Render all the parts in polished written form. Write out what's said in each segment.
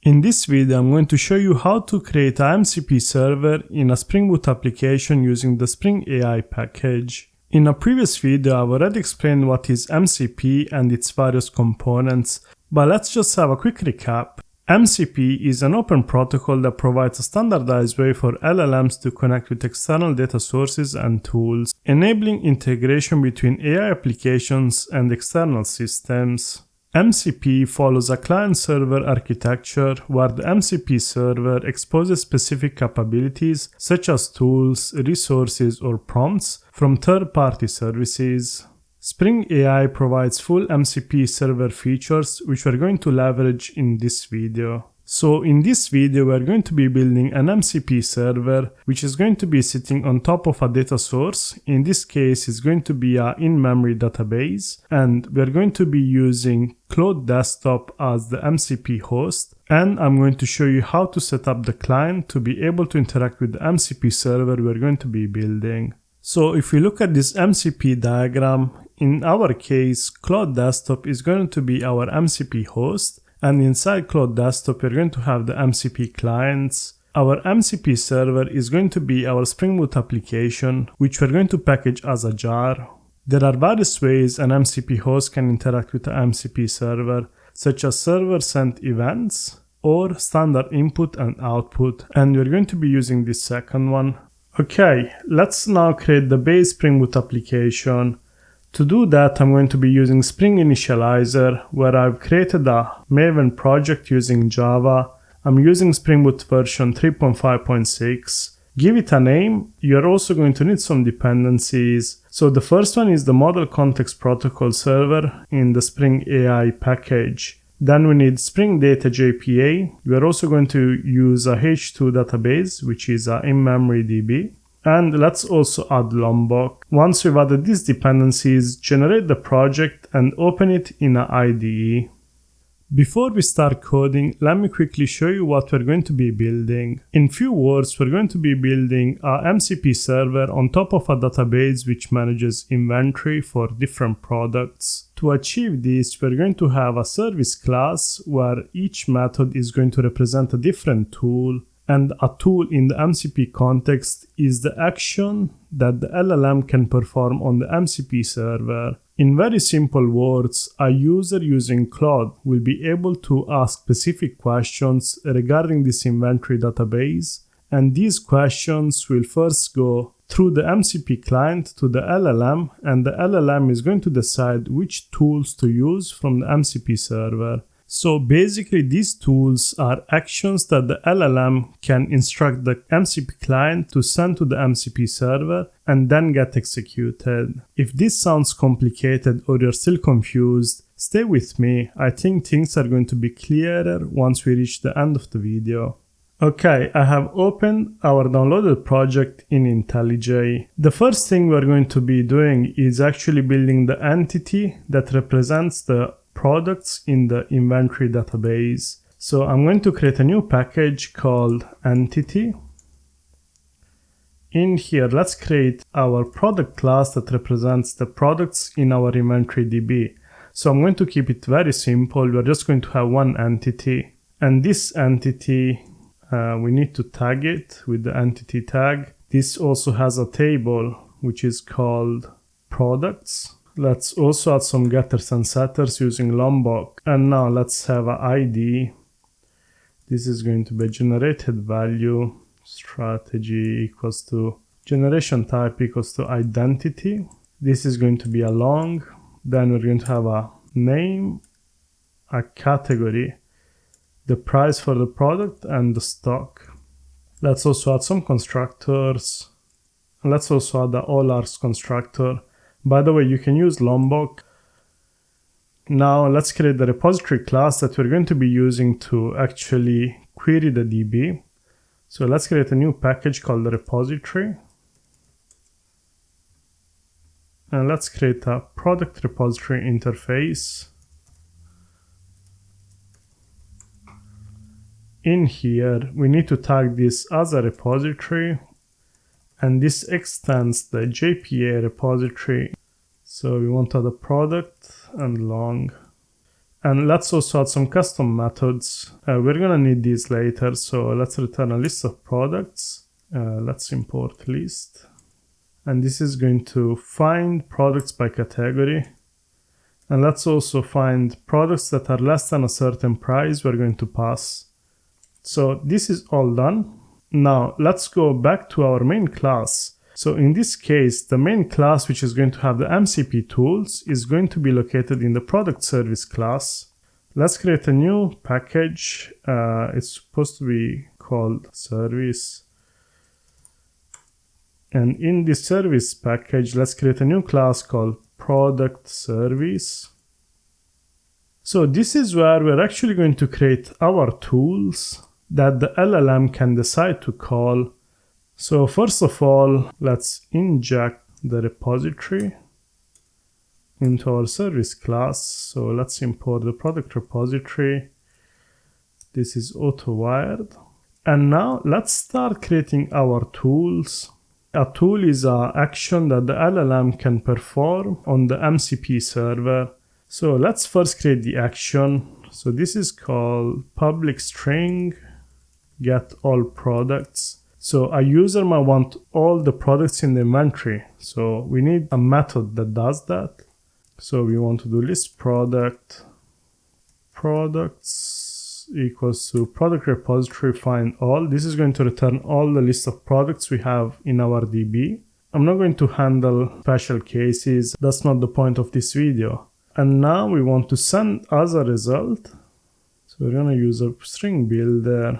In this video, I'm going to show you how to create a MCP server in a Spring Boot application using the Spring AI package. In a previous video, I've already explained what is MCP and its various components, but let's just have a quick recap. MCP is an open protocol that provides a standardized way for LLMs to connect with external data sources and tools, enabling integration between AI applications and external systems. MCP follows a client-server architecture where the MCP server exposes specific capabilities such as tools, resources, or prompts from third-party services. Spring AI provides full MCP server features which we're going to leverage in this video. So in this video we're going to be building an MCP server which is going to be sitting on top of a data source. In this case it's going to be an in-memory database, and we're going to be using Claude Desktop as the MCP host, and I'm going to show you how to set up the client to be able to interact with the MCP server we're going to be building. So if we look at this MCP diagram, in our case, Claude Desktop is going to be our MCP host, and inside Claude Desktop we're going to have the MCP clients. Our MCP server is going to be our Spring Boot application, which we're going to package as a jar. There are various ways an MCP host can interact with the MCP server, such as server-sent events or standard input and output, and we're going to be using this second one. Okay, let's now create the base Spring Boot application. To do that, I'm going to be using Spring Initializer, where I've created a Maven project using Java. I'm using Spring Boot version 3.5.6. Give it a name. You're also going to need some dependencies. So the first one is the Model Context Protocol server in the Spring AI package. Then we need Spring Data JPA. We're also going to use a H2 database, which is a in-memory DB. And let's also add Lombok. Once we've added these dependencies, generate the project and open it in an IDE. Before we start coding, let me quickly show you what we're going to be building. In few words, we're going to be building a MCP server on top of a database which manages inventory for different products. To achieve this, we're going to have a service class where each method is going to represent a different tool. And a tool in the MCP context is the action that the LLM can perform on the MCP server. In very simple words, a user using Claude will be able to ask specific questions regarding this inventory database, and these questions will first go through the MCP client to the LLM, and the LLM is going to decide which tools to use from the MCP server. So basically these tools are actions that the LLM can instruct the MCP client to send to the MCP server and then get executed. If this sounds complicated or you're still confused, stay with me. I think things are going to be clearer once we reach the end of the video. Okay, I have opened our downloaded project in IntelliJ. The first thing we're going to be doing is actually building the entity that represents the products in the inventory database. So I'm going to create a new package called entity. In here, let's create our product class that represents the products in our inventory DB. So I'm going to keep it very simple. We're just going to have one entity, and this entity we need to tag it with the entity tag. This also has a table which is called products. Let's also add some getters and setters using Lombok. And now let's have an ID. This is going to be generated value. Strategy equals to generation type equals to identity. This is going to be a long. Then we're going to have a name, a category, the price for the product, and the stock. Let's also add some constructors. And let's also add the all-args constructor. By the way, you can use Lombok. Now let's create the repository class that we're going to be using to actually query the DB. So let's create a new package called the repository. And let's create a product repository interface. In here, we need to tag this as a repository, and this extends the JPA repository. So we want to add a product and long. And let's also add some custom methods. We're gonna need these later, so let's return a list of products. Let's import list. And this is going to find products by category. And let's also find products that are less than a certain price we're going to pass. So this is all done. Now let's go back to our main class. So in this case, the main class, which is going to have the MCP tools, is going to be located in the product service class. Let's create a new package. It's supposed to be called service. And in this service package, let's create a new class called product service. So this is where we're actually going to create our tools that the LLM can decide to call. So first of all, let's inject the repository into our service class. So let's import the product repository. This is auto-wired. And now let's start creating our tools. A tool is an action that the LLM can perform on the MCP server. So let's first create the action. So this is called public string get all products. So a user might want all the products in the inventory. So we need a method that does that. So we want to do list product products equals to product repository find all. This is going to return all the list of products we have in our DB. I'm not going to handle special cases. That's not the point of this video. And now we want to send as a result. So we're going to use a string builder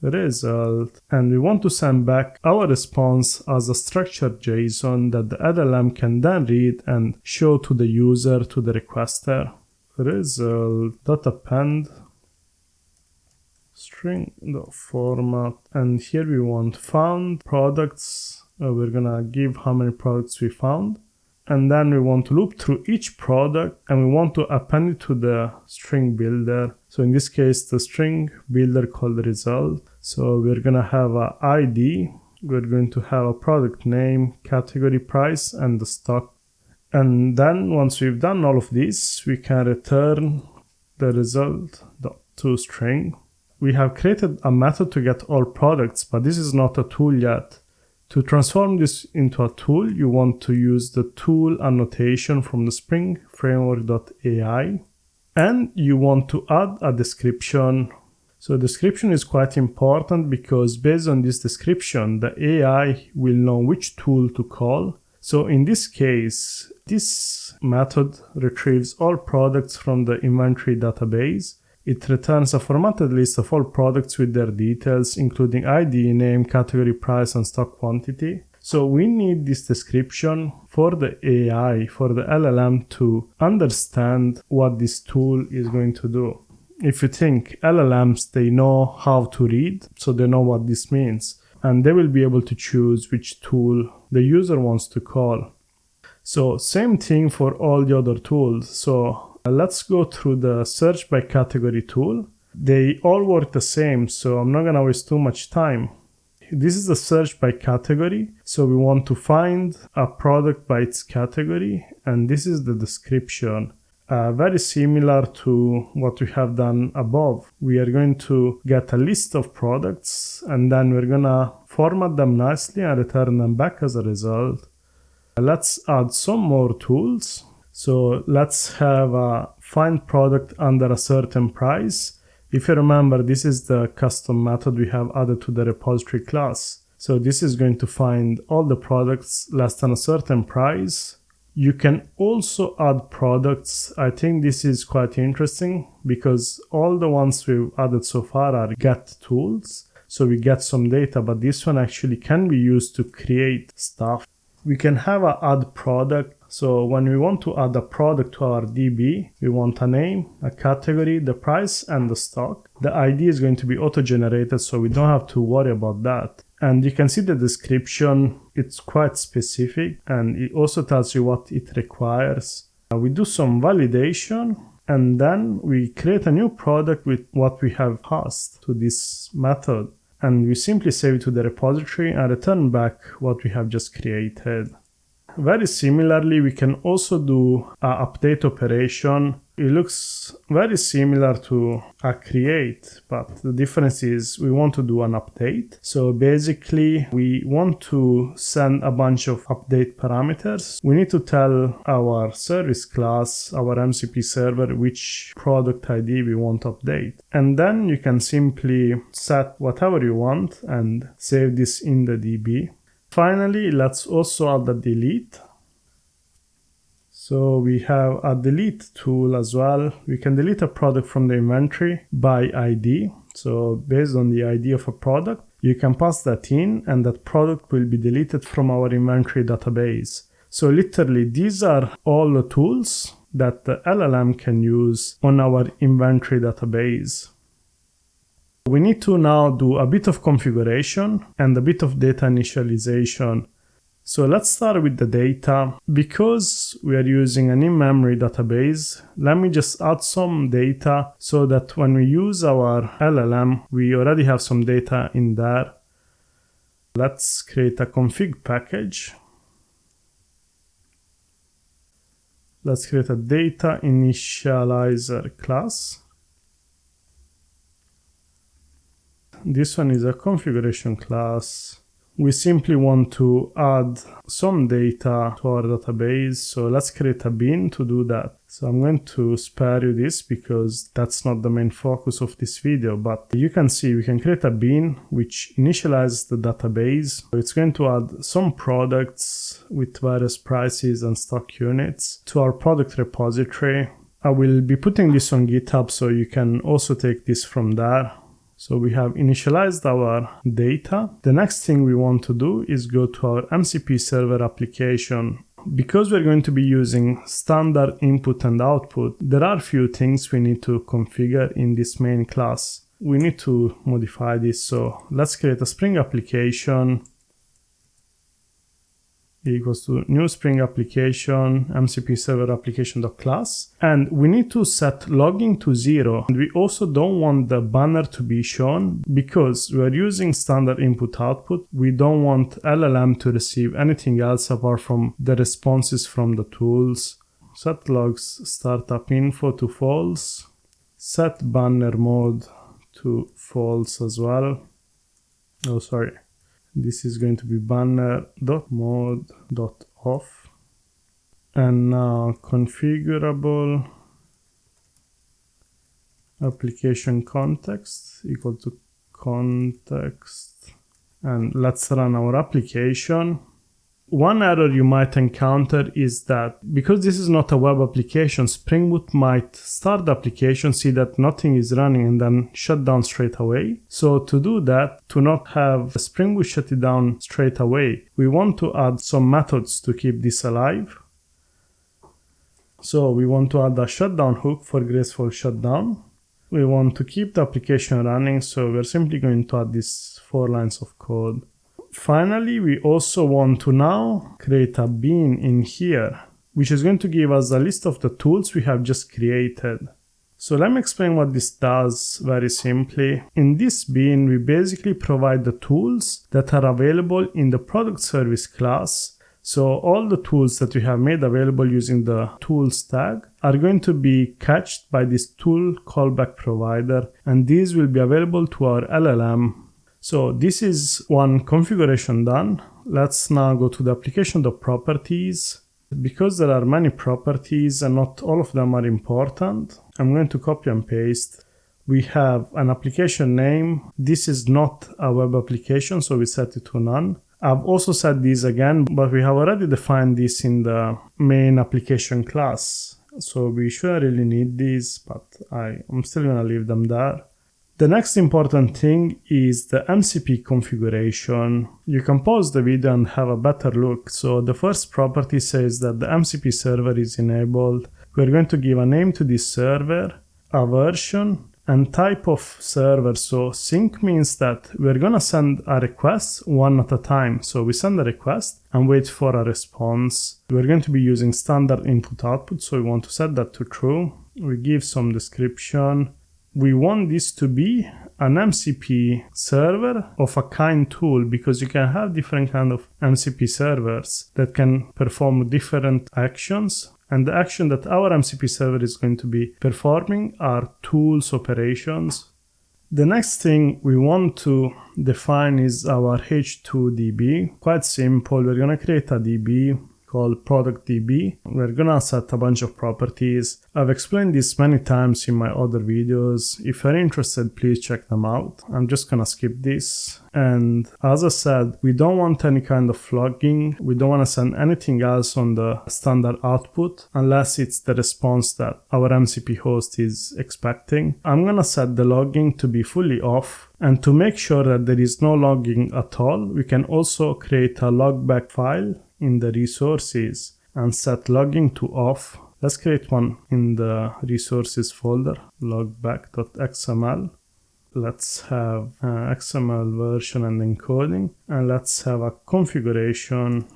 result, and we want to send back our response as a structured JSON that the LLM can then read and show to the user, to the requester. Result.append string.format, and here we want found products. We're gonna give how many products we found, and then we want to loop through each product, and we want to append it to the string builder. So in this case, the string builder called result. So we're gonna have a ID, we're going to have a product name, category, price, and the stock. And then once we've done all of this, we can return the result.toString. We have created a method to get all products, but this is not a tool yet. To transform this into a tool, you want to use the tool annotation from the Spring Framework.ai, and you want to add a description. So description is quite important because based on this description, the AI will know which tool to call. So in this case, this method retrieves all products from the inventory database. It returns a formatted list of all products with their details, including ID, name, category, price, and stock quantity. So we need this description for the AI, for the LLM to understand what this tool is going to do. If you think LLMs, they know how to read, so they know what this means, and they will be able to choose which tool the user wants to call. So same thing for all the other tools. So let's go through the search by category tool. They all work the same, so I'm not gonna waste too much time. This is the search by category. So we want to find a product by its category, and this is the description. Very similar to what we have done above. We are going to get a list of products, and then we're gonna format them nicely and return them back as a result. Let's add some more tools. So let's have a find product under a certain price. If you remember, this is the custom method we have added to the repository class. So this is going to find all the products less than a certain price. You can also add products. I think this is quite interesting because all the ones we've added so far are get tools. So we get some data, but this one actually can be used to create stuff. We can have a add product. So when we want to add a product to our DB, we want a name, a category, the price, and the stock. The ID is going to be auto-generated, so we don't have to worry about that. And you can see the description, it's quite specific, and it also tells you what it requires. We do some validation, and then we create a new product with what we have passed to this method. And we simply save it to the repository and return back what we have just created. Very similarly, we can also do an update operation. It looks very similar to a create, but the difference is we want to do an update. So basically, we want to send a bunch of update parameters. We need to tell our service class, our MCP server, which product ID we want to update. And then you can simply set whatever you want and save this in the DB. Finally, let's also add a delete. So we have a delete tool as well. We can delete a product from the inventory by ID. So based on the ID of a product, you can pass that in and that product will be deleted from our inventory database. So literally, these are all the tools that the LLM can use on our inventory database. We need to now do a bit of configuration and a bit of data initialization. So let's start with the data. Because we are using an in-memory database, let me just add some data so that when we use our LLM, we already have some data in there. Let's create a config package. Let's create a data initializer class. This one is a configuration class. We simply want to add some data to our database. So let's create a bin to do that. So I'm going to spare you this because that's not the main focus of this video, but you can see we can create a bin which initializes the database. So it's going to add some products with various prices and stock units to our product repository. I will be putting this on GitHub so you can also take this from there. So we have initialized our data. The next thing we want to do is go to our MCP server application. Because we're going to be using standard input and output, there are a few things we need to configure in this main class. We need to modify this. So let's create a Spring application equals to new Spring application MCP server application.class, and we need to set logging to 0. And we also don't want the banner to be shown because we are using standard input output. We don't want LLM to receive anything else apart from the responses from the tools. Set logs startup info to false. Set banner mode to false as well. Oh, sorry. This is going to be banner.mode.off. And now configurable application context equal to context. And let's run our application. One error you might encounter is that because this is not a web application, Spring Boot might start the application, see that nothing is running, and then shut down straight away. So to do that, to not have Spring Boot shut it down straight away, we want to add some methods to keep this alive. So we want to add a shutdown hook for graceful shutdown. We want to keep the application running, so we're simply going to add these 4 lines of code. Finally, we also want to now create a bin in here, which is going to give us a list of the tools we have just created. So let me explain what this does very simply. In this bin, we basically provide the tools that are available in the product service class. So all the tools that we have made available using the tools tag are going to be catched by this tool callback provider, and these will be available to our LLM. So this is one configuration done. Let's now go to the application.properties. Because there are many properties and not all of them are important, I'm going to copy and paste. We have an application name. This is not a web application, so we set it to none. I've also set these again, but we have already defined this in the main application class. So we shouldn't really need these, but I'm still gonna leave them there. The next important thing is the MCP configuration. You can pause the video and have a better look. So the first property says that the MCP server is enabled. We're going to give a name to this server, a version, and type of server. So sync means that we're gonna send a request one at a time. So we send a request and wait for a response. We're going to be using standard input output, so we want to set that to true. We give some description. we want this to be an MCP server of a kind tool, because you can have different kind of MCP servers that can perform different actions. And the action that our MCP server is going to be performing are tools operations. The next thing we want to define is our H2DB. Quite simple. We're going to create a DB called product DB. We're gonna set a bunch of properties. I've explained this many times in my other videos. If you're interested, please check them out. I'm just gonna skip this. And as I said, we don't want any kind of logging. We don't want to send anything else on the standard output unless it's the response that our MCP host is expecting. I'm gonna set the logging to be fully off. And to make sure that there is no logging at all, we can also create a logback file in the resources and set logging to off. Let's create one in the resources folder, logback.xml. Let's have XML version and encoding, and let's have a configuration.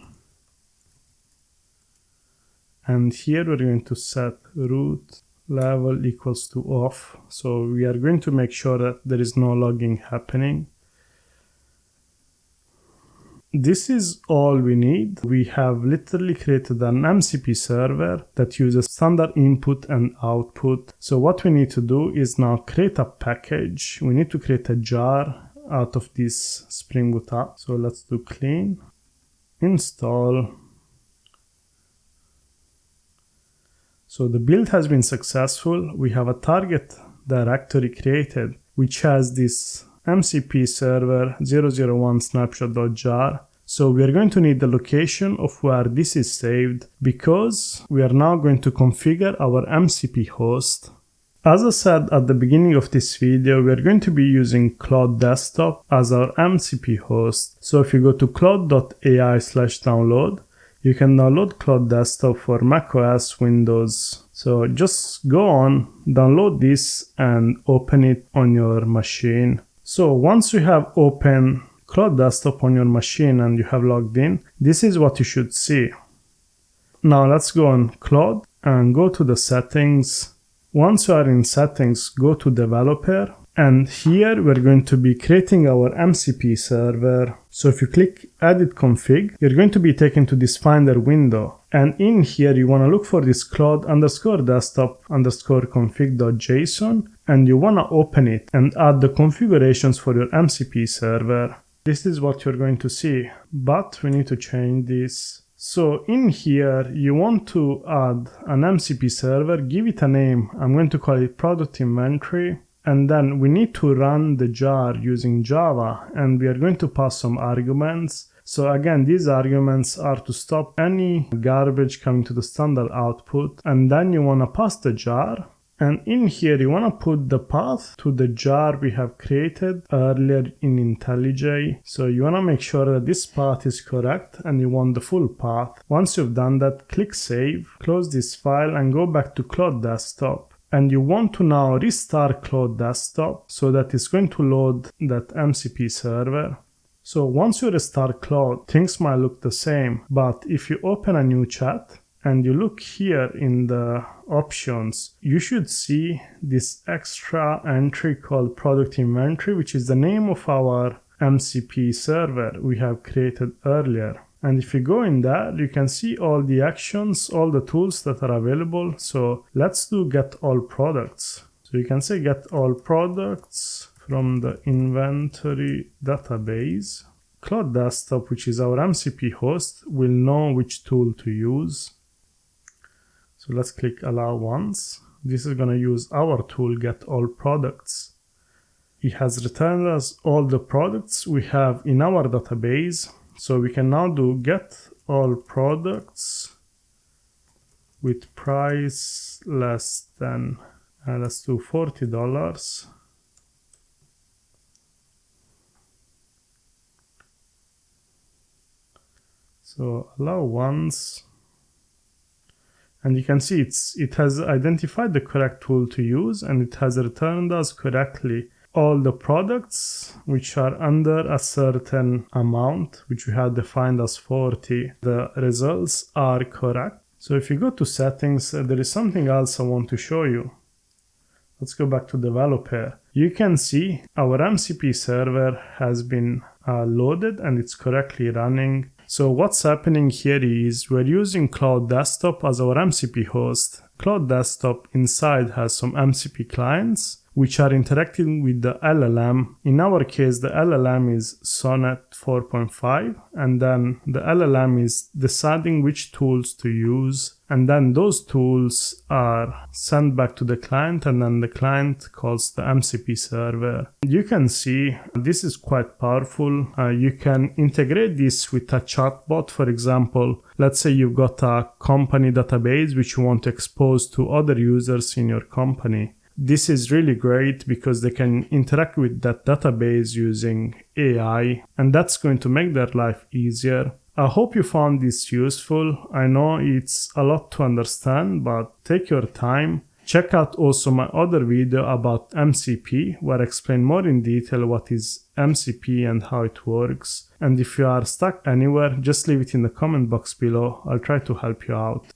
And here we're going to set root level equals to off. So we are going to make sure that there is no logging happening. This is all we need. We have literally created an MCP server that uses standard input and output. So what we need to do is now create a package. We need to create a jar out of this Spring Boot app. So let's do clean, install. So the build has been successful. We have a target directory created, which has this MCP server 001 snapshot.jar. So we are going to need the location of where this is saved, because we are now going to configure our MCP host. As I said at the beginning of this video, we are going to be using Claude Desktop as our MCP host. So if you go to claude.ai/download, you can download Claude Desktop for macOS, Windows. So just go on, download this and open it on your machine. So once you have opened Claude Desktop on your machine and you have logged in, this is what you should see. Now let's go on Claude and go to the settings. Once you are in settings, go to developer, and here we're going to be creating our MCP server. So if you click edit config, you're going to be taken to this finder window. And in here, you want to look for this Claude_desktop_config.json, and you want to open it and add the configurations for your MCP server. This is what you're going to see, but we need to change this. So in here, you want to add an MCP server, give it a name. I'm going to call it product inventory. And then we need to run the jar using Java, and we are going to pass some arguments. So again, these arguments are to stop any garbage coming to the standard output. And then you want to pass the jar. And in here, you want to put the path to the jar we have created earlier in IntelliJ. So you want to make sure that this path is correct, and you want the full path. Once you've done that, click Save, close this file, and go back to Claude Desktop. And you want to now restart Claude Desktop so that it's going to load that MCP server. So once you restart Claude, things might look the same, but if you open a new chat and you look here in the options, you should see this extra entry called product inventory, which is the name of our MCP server we have created earlier. And if you go in there, you can see all the actions, all the tools that are available. So let's do get all products. So you can say get all products from the inventory database. Claude Desktop, which is our MCP host, will know which tool to use. So let's click allow once. This is going to use our tool get all products. It has returned us all the products we have in our database. So we can now do get all products with price less than, let's do $40. So allow once. And you can see it has identified the correct tool to use, and it has returned us correctly all the products which are under a certain amount, which we have defined as 40. The results are correct. So if you go to settings, there is something else I want to show you. let's go back to developer. You can see our MCP server has been loaded and it's correctly running. So what's happening here is we're using Claude Desktop as our MCP host. Claude Desktop inside has some MCP clients which are interacting with the LLM. In our case, the LLM is Sonnet 4.5, and then the LLM is deciding which tools to use, and then those tools are sent back to the client, and then the client calls the MCP server. You can see this is quite powerful. You can integrate this with a chatbot. For example, let's say you've got a company database which you want to expose to other users in your company. This is really great because they can interact with that database using AI, and that's going to make their life easier. I hope you found this useful. I know it's a lot to understand, but take your time. Check out also my other video about MCP, where I explain more in detail what is MCP and how it works. And if you are stuck anywhere, just leave it in the comment box below. I'll try to help you out.